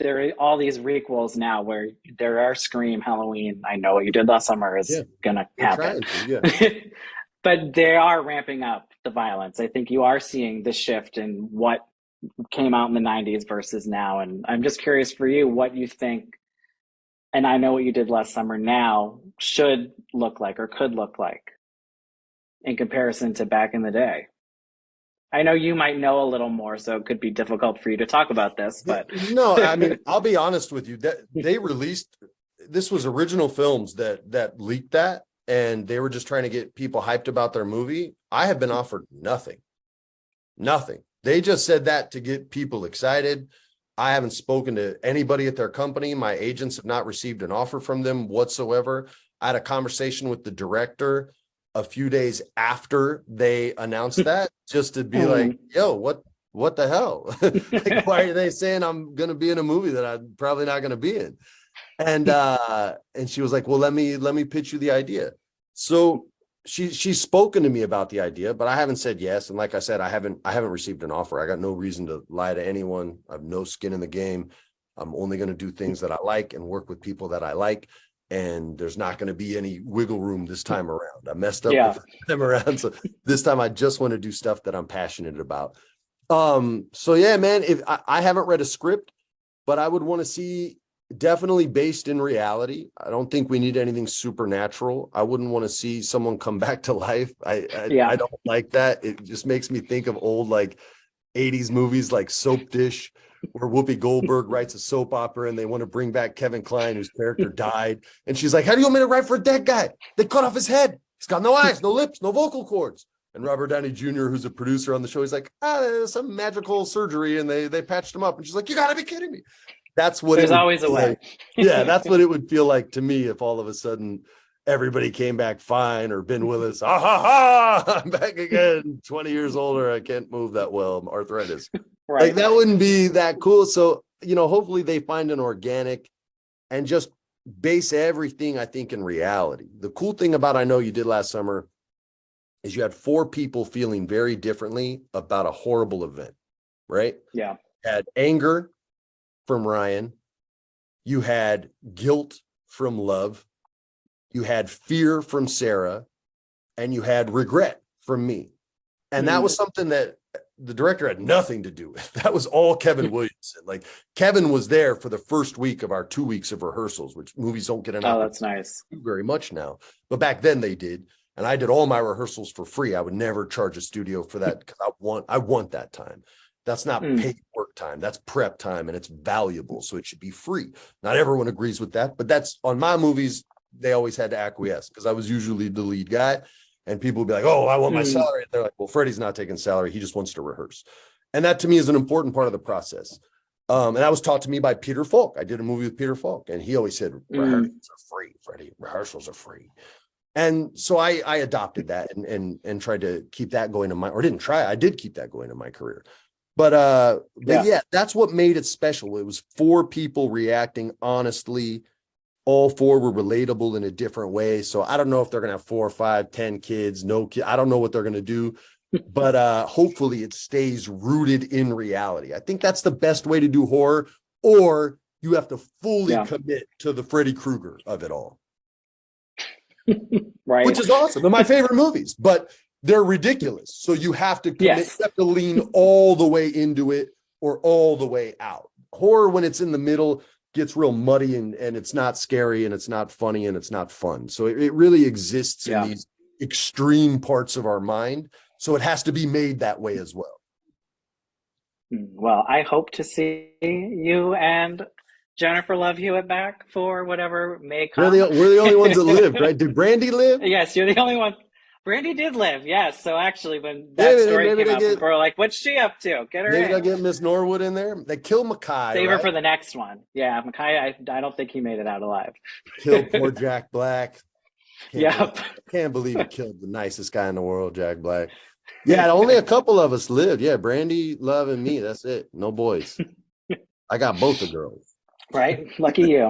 there are all these requels now where there are Scream, Halloween. I know what you did last summer is Yeah, gonna they're happen. trying to. Yeah. But they are ramping up the violence. I think you are seeing the shift in what came out in the 90s versus now. And I'm just curious for you what you think, and I know what you did last summer now, should look like or could look like in comparison to back in the day. I know you might know a little more, so it could be difficult for you to talk about this, Yeah, but no, I mean, I'll be honest with you. That they released this was original films that leaked that, and they were just trying to get people hyped about their movie. I have been offered nothing. Nothing. They just said that to get people excited. I haven't spoken to anybody at their company. My agents have not received an offer from them whatsoever. I had a conversation with the director a few days after they announced that, just to be like, yo, what the hell? Like, why are they saying I'm gonna be in a movie that I'm probably not gonna be in? And she was like, well, let me pitch you the idea. So she's spoken to me about the idea, but I haven't said yes. And like I said, I haven't received an offer. I got no reason to lie to anyone. I have no skin in the game. I'm only going to do things that I like and work with people that I like. And there's not going to be any wiggle room this time around. I messed up yeah. the first time around. So this time I just want to do stuff that I'm passionate about. So yeah, man, if I haven't read a script, but I would want to see definitely based in reality. I don't think we need anything supernatural. I wouldn't want to see someone come back to life. I don't like that. It just makes me think of old like 80s movies like Soap Dish, where Whoopi Goldberg writes a soap opera and they want to bring back Kevin Kline, whose character died. And she's like, how do you want me to write for a dead guy? They cut off his head. He's got no eyes, no lips, no vocal cords. And Robert Downey Jr., who's a producer on the show, he's like, there's some magical surgery and they patched him up. And she's like, you gotta be kidding me. That's what There's always a way. like. Yeah, that's what it would feel like to me if all of a sudden everybody came back fine, or Ben Willis, ha ha ha, I'm back again, 20 years older, I can't move that well, arthritis. Right. Like, that wouldn't be that cool. So, hopefully they find an organic and just base everything, I think, in reality. The cool thing about I Know You Did Last Summer is you had 4 people feeling very differently about a horrible event, right? Yeah. You had anger from Ryan, you had guilt from Love, you had fear from Sarah, and you had regret from me. And that was something that the director had nothing to do with. That was all Kevin Williamson. Like, Kevin was there for the first week of our 2 weeks of rehearsals, which movies don't get an opportunity that's nice. to do very much now. But back then they did. And I did all my rehearsals for free. I would never charge a studio for that because I want that time. That's not paid work time. That's prep time, and it's valuable. So it should be free. Not everyone agrees with that, but that's on my movies. They always had to acquiesce because I was usually the lead guy, and people would be like, oh, I want my salary. And they're like, well, Freddie's not taking salary. He just wants to rehearse. And that to me is an important part of the process. And that was taught to me by Peter Falk. I did a movie with Peter Falk, and he always said, rehearsals are free, Freddie. Rehearsals are free. And so I adopted that and tried to keep that going in my, or didn't try, I did keep that going in my career. But yeah, that's what made it special. It was 4 people reacting honestly. All 4 were relatable in a different way. So I don't know if they're going to have 4 or 5, 10 kids, no kid. I don't know what they're going to do, but hopefully it stays rooted in reality. I think that's the best way to do horror, or you have to fully commit to the Freddy Krueger of it all. Right. Which is awesome. They're my favorite movies, but they're ridiculous. So you have to commit, you have to lean all the way into it or all the way out. Horror, when it's in the middle, gets real muddy and it's not scary and it's not funny and it's not fun. So it really exists in these extreme parts of our mind. So it has to be made that way as well. Well, I hope to see you and Jennifer Love Hewitt back for whatever may come. We're the only ones that lived, right? Did Brandy live? Yes, you're the only one. Brandy did live, yes. So actually, when that story came up, people were like, what's she up to? Get her in. Maybe they'll get Miss Norwood in there. They kill Mackay, Save her for the next one. Yeah, Mackay, I don't think he made it out alive. Kill poor Jack Black. Yep. Can't believe he killed the nicest guy in the world, Jack Black. Yeah, only a couple of us lived. Yeah, Brandy, Love, and me. That's it. No boys. I got both the girls. Right? Lucky you.